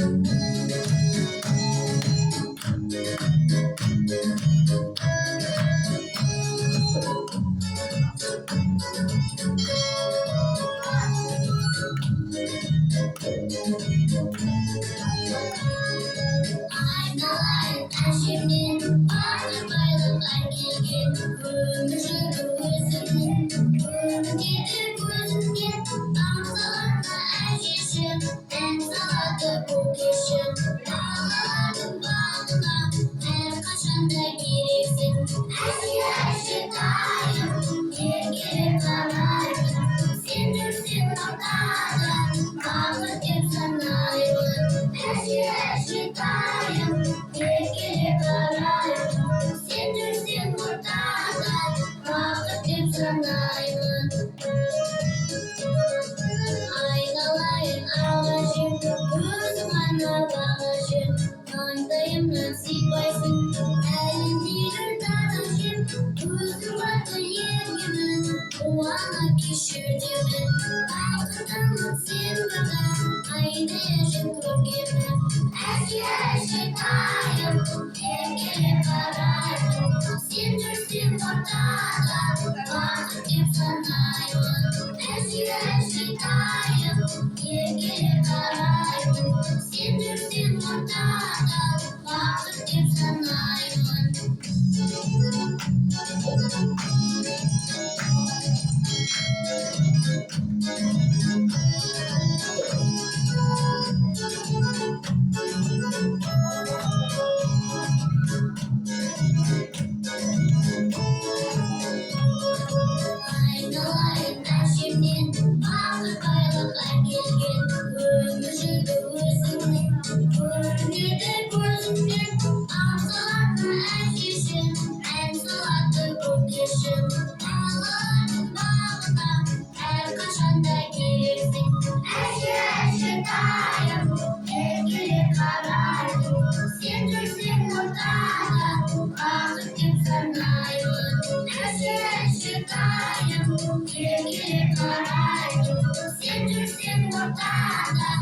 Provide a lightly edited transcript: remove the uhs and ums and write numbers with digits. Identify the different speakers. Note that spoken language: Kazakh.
Speaker 1: Айналайын әжемнен, артық-байлық әкелген, өмір жыры өзіңнен, көрінеді көзіңнен, таң салады әжешім, ән салады көкешім, балалардың бағына әрқашанда керексің. Әжетайым, еркелеп қараймын, сен жүрсең ортада, бақыт деп санаймын. Әжетайым, еркелеп қараймын, сен жүрсең ортада, бақыт деп санаймын. Айналайын ағашым, өзің ғана бағашым, маңдайымнан сипайсың, әлемдегі данашым, өзің барды ергемін, қуана кешір демін, бақытымның сен барда, айнешім көргемін. Әжетайым, еркелеп қараймын, сен жүрсең ортада, бақыт деп санаймын. Әжетайым, еркелеп қараймын, сен жүрсең ортада, бақыт деп санаймын. Айналайын әжемнен, артық-байлық әкелген, өмір жыры өзіңнен, көрінеді көзіңнен, таң салады әжешім, ән салады көкешім, балалардың бағына әрқашанда керексің. Әжетайым, еркелеп қараймын, сен жүрсең ортада, бақыт деп санаймын. Әжетайым, еркелеп қараймын, сен жүрсең ортада,